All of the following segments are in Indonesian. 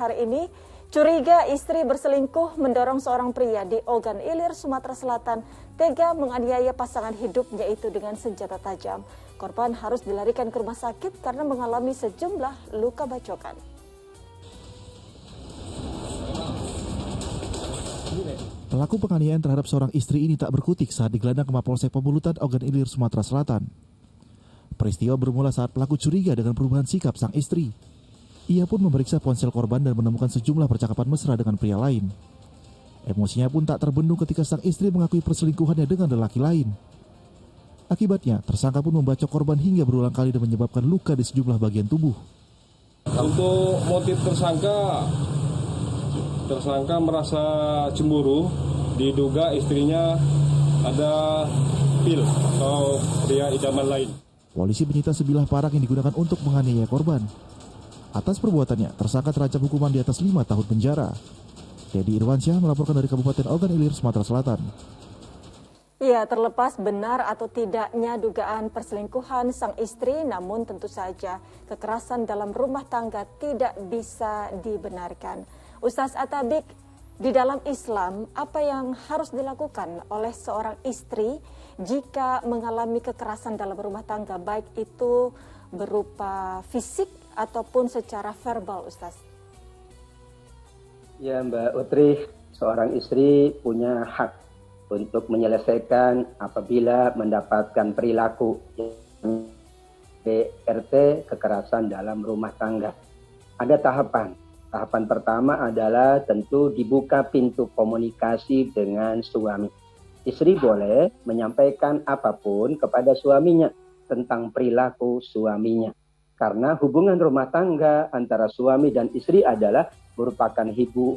Hari ini, curiga istri berselingkuh mendorong seorang pria di Ogan Ilir, Sumatera Selatan tega menganiaya pasangan hidupnya itu dengan senjata tajam. Korban harus dilarikan ke rumah sakit karena mengalami sejumlah luka bacokan. Pelaku penganiayaan terhadap seorang istri ini tak berkutik saat digelandang ke Mapolsek Pemulutan Ogan Ilir, Sumatera Selatan. Peristiwa bermula saat pelaku curiga dengan perubahan sikap sang istri. Ia pun memeriksa ponsel korban dan menemukan sejumlah percakapan mesra dengan pria lain. Emosinya pun tak terbendung ketika sang istri mengakui perselingkuhannya dengan lelaki lain. Akibatnya, tersangka pun membacok korban hingga berulang kali dan menyebabkan luka di sejumlah bagian tubuh. Untuk motif tersangka merasa cemburu, diduga istrinya ada pil atau pria idaman lain. Polisi menyita sebilah parang yang digunakan untuk menganiaya korban. Atas perbuatannya, tersangka terancam hukuman di atas 5 tahun penjara. Dedi Irwansyah melaporkan dari Kabupaten Ogan Ilir, Sumatera Selatan. Ya, terlepas benar atau tidaknya dugaan perselingkuhan sang istri, namun tentu saja kekerasan dalam rumah tangga tidak bisa dibenarkan. Ustaz Atabik, di dalam Islam, apa yang harus dilakukan oleh seorang istri jika mengalami kekerasan dalam rumah tangga, baik itu berupa fisik ataupun secara verbal, Ustaz? Ya, Mbak Utri, seorang istri punya hak untuk menyelesaikan apabila mendapatkan perilaku KDRT, kekerasan dalam rumah tangga. Ada tahapan. Tahapan pertama adalah tentu dibuka pintu komunikasi dengan suami. Istri boleh menyampaikan apapun kepada suaminya tentang perilaku suaminya. Karena hubungan rumah tangga antara suami dan istri adalah merupakan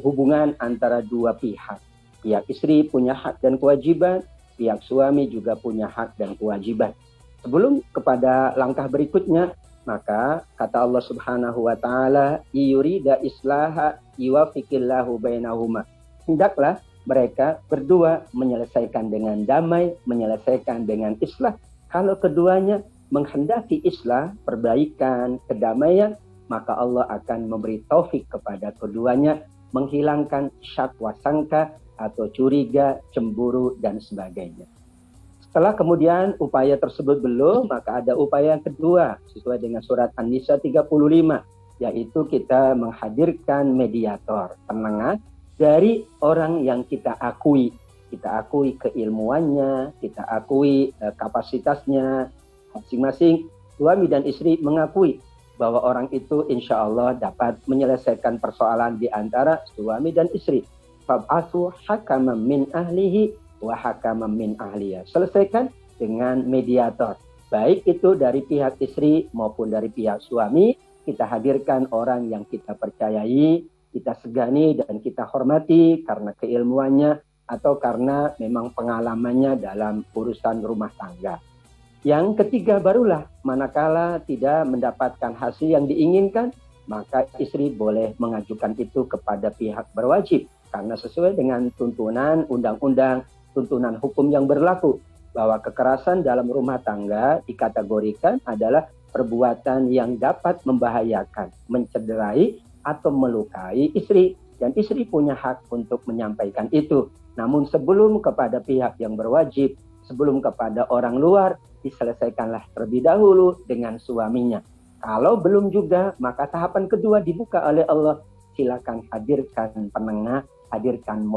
hubungan antara dua pihak. Pihak istri punya hak dan kewajiban, pihak suami juga punya hak dan kewajiban. Sebelum kepada langkah berikutnya, maka kata Allah Subhanahu wa taala, "Yurida islaha yuwaffiqillahu bainahuma." Hendaklah mereka berdua menyelesaikan dengan damai, menyelesaikan dengan islah. Kalau keduanya menghendaki islah, perbaikan, kedamaian, maka Allah akan memberi taufik kepada keduanya, menghilangkan syakwa sangka atau curiga, cemburu, dan sebagainya. Setelah kemudian upaya tersebut belum, maka ada upaya yang kedua, sesuai dengan surat An-Nisa 35, yaitu kita menghadirkan mediator, penengah, dari orang yang kita akui. Kita akui keilmuannya, kita akui kapasitasnya, masing-masing suami dan istri mengakui bahwa orang itu insya Allah dapat menyelesaikan persoalan di antara suami dan istri. Fab'athu hakaman min ahlihi wa hakaman min ahliya. Selesaikan dengan mediator. Baik itu dari pihak istri maupun dari pihak suami, kita hadirkan orang yang kita percayai, kita segani dan kita hormati karena keilmuannya atau karena memang pengalamannya dalam urusan rumah tangga. Yang ketiga barulah manakala tidak mendapatkan hasil yang diinginkan, maka istri boleh mengajukan itu kepada pihak berwajib. Karena sesuai dengan tuntunan undang-undang, tuntunan hukum yang berlaku, bahwa kekerasan dalam rumah tangga dikategorikan adalah perbuatan yang dapat membahayakan, mencederai, atau melukai istri. Dan istri punya hak untuk menyampaikan itu. Namun sebelum kepada pihak yang berwajib, sebelum kepada orang luar, diselesaikanlah terlebih dahulu dengan suaminya. Kalau belum juga, maka tahapan kedua dibuka oleh Allah. Silakan hadirkan penengah, hadirkan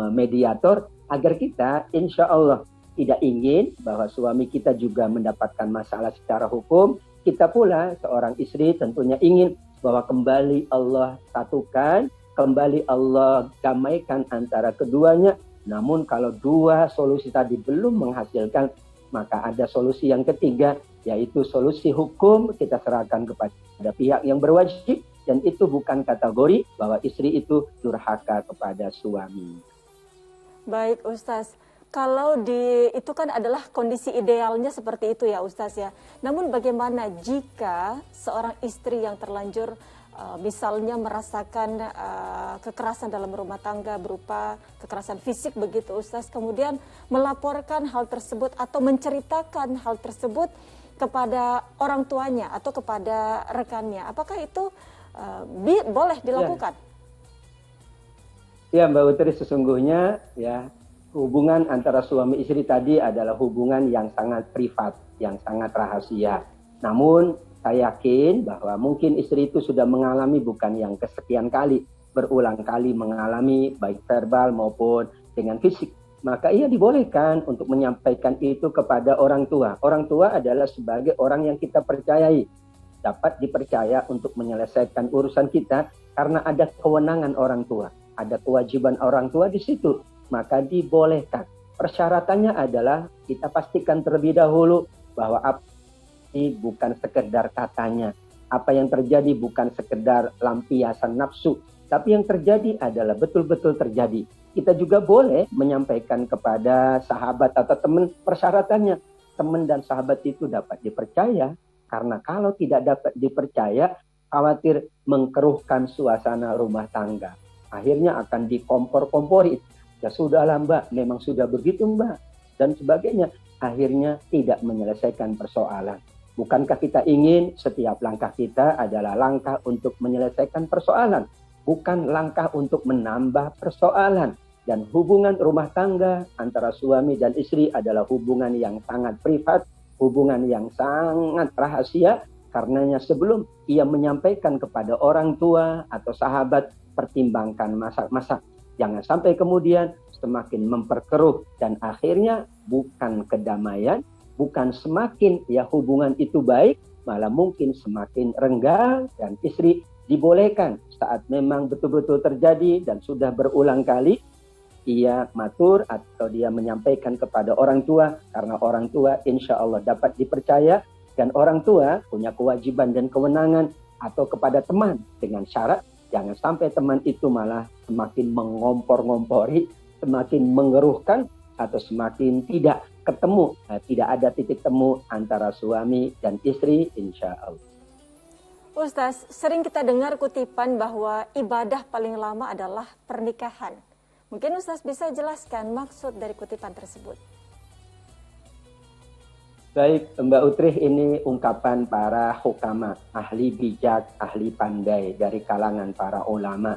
mediator, agar kita insya Allah tidak ingin bahwa suami kita juga mendapatkan masalah secara hukum. Kita pula seorang istri tentunya ingin bahwa kembali Allah satukan, kembali Allah damaikan antara keduanya. Namun kalau dua solusi tadi belum menghasilkan, maka ada solusi yang ketiga, yaitu solusi hukum. Kita serahkan kepada pihak yang berwajib, dan itu bukan kategori bahwa istri itu durhaka kepada suami. Baik, Ustaz. Kalau itu kan adalah kondisi idealnya seperti itu ya, Ustaz ya. Namun bagaimana jika seorang istri yang terlanjur misalnya merasakan kekerasan dalam rumah tangga berupa kekerasan fisik begitu, Ustaz, kemudian melaporkan hal tersebut atau menceritakan hal tersebut kepada orang tuanya atau kepada rekannya, apakah itu boleh dilakukan? Ya Mbak Utri, sesungguhnya ya hubungan antara suami istri tadi adalah hubungan yang sangat privat, yang sangat rahasia. Namun saya yakin bahwa mungkin istri itu sudah mengalami bukan yang kesekian kali, berulang kali mengalami baik verbal maupun dengan fisik. Maka ia dibolehkan untuk menyampaikan itu kepada orang tua. Orang tua adalah sebagai orang yang kita percayai, dapat dipercaya untuk menyelesaikan urusan kita karena ada kewenangan orang tua. Ada kewajiban orang tua di situ, maka dibolehkan. Persyaratannya adalah kita pastikan terlebih dahulu bahwa apa ini bukan sekedar katanya. Apa yang terjadi bukan sekedar lampiasan nafsu, tapi yang terjadi adalah betul-betul terjadi. Kita juga boleh menyampaikan kepada sahabat atau teman persyaratannya. Teman dan sahabat itu dapat dipercaya, karena kalau tidak dapat dipercaya, khawatir mengkeruhkan suasana rumah tangga. Akhirnya akan dikompor-kompori. Ya sudahlah Mbak, memang sudah begitu Mbak. Dan sebagainya. Akhirnya tidak menyelesaikan persoalan. Bukankah kita ingin setiap langkah kita adalah langkah untuk menyelesaikan persoalan. Bukan langkah untuk menambah persoalan. Dan hubungan rumah tangga antara suami dan istri adalah hubungan yang sangat privat. Hubungan yang sangat rahasia. Karenanya sebelum ia menyampaikan kepada orang tua atau sahabat, pertimbangkan masa-masa. Jangan sampai kemudian semakin memperkeruh dan akhirnya bukan kedamaian, bukan semakin ya hubungan itu baik, malah mungkin semakin renggang dan istri dibolehkan saat memang betul-betul terjadi dan sudah berulang kali ia matur atau dia menyampaikan kepada orang tua, karena orang tua insya Allah dapat dipercaya dan orang tua punya kewajiban dan kewenangan, atau kepada teman dengan syarat jangan sampai teman itu malah semakin mengompor-ngompori, semakin mengeruhkan, atau semakin tidak ketemu, tidak ada titik temu antara suami dan istri, insya Allah. Ustaz, sering kita dengar kutipan bahwa ibadah paling lama adalah pernikahan. Mungkin Ustaz bisa jelaskan maksud dari kutipan tersebut. Baik, Mbak Utrih, ini ungkapan para hukama, ahli bijak, ahli pandai dari kalangan para ulama.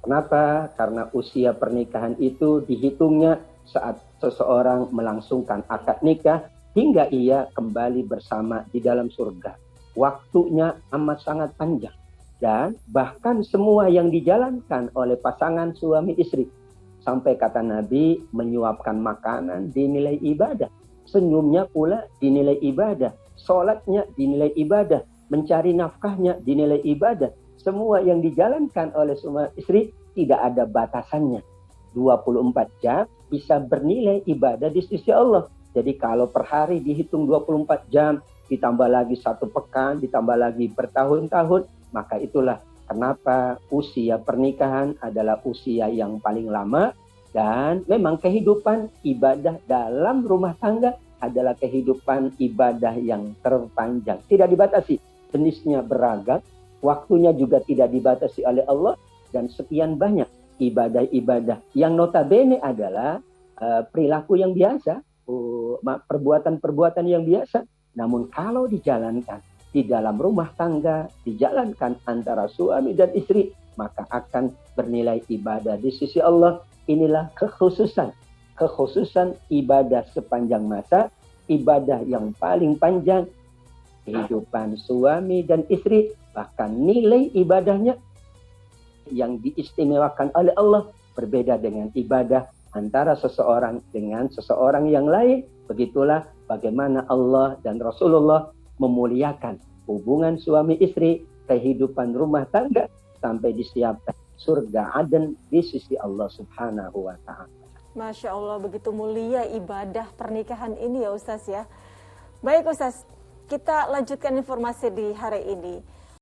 Kenapa? Karena usia pernikahan itu dihitungnya saat seseorang melangsungkan akad nikah hingga ia kembali bersama di dalam surga. Waktunya amat sangat panjang. Dan bahkan semua yang dijalankan oleh pasangan suami istri. Sampai kata Nabi, menyuapkan makanan dinilai ibadah. Senyumnya pula dinilai ibadah, sholatnya dinilai ibadah, mencari nafkahnya dinilai ibadah. Semua yang dijalankan oleh suami istri tidak ada batasannya. 24 jam bisa bernilai ibadah di sisi Allah. Jadi kalau per hari dihitung 24 jam, ditambah lagi 1 pekan, ditambah lagi bertahun-tahun, maka itulah kenapa usia pernikahan adalah usia yang paling lama. Dan memang kehidupan ibadah dalam rumah tangga adalah kehidupan ibadah yang terpanjang. Tidak dibatasi, jenisnya beragam, waktunya juga tidak dibatasi oleh Allah, dan sekian banyak ibadah-ibadah yang notabene adalah perilaku yang biasa, perbuatan-perbuatan yang biasa. Namun kalau dijalankan di dalam rumah tangga, dijalankan antara suami dan istri, maka akan bernilai ibadah di sisi Allah. Inilah kekhususan ibadah sepanjang masa, ibadah yang paling panjang, kehidupan suami dan istri, bahkan nilai ibadahnya yang diistimewakan oleh Allah berbeda dengan ibadah antara seseorang dengan seseorang yang lain. Begitulah bagaimana Allah dan Rasulullah memuliakan hubungan suami istri, kehidupan rumah tangga, sampai disiapkan surga Aden di sisi Allah Subhanahu wa ta'ala. Masya Allah, begitu mulia ibadah pernikahan ini ya Ustaz ya. Baik Ustaz, kita lanjutkan informasi di hari ini.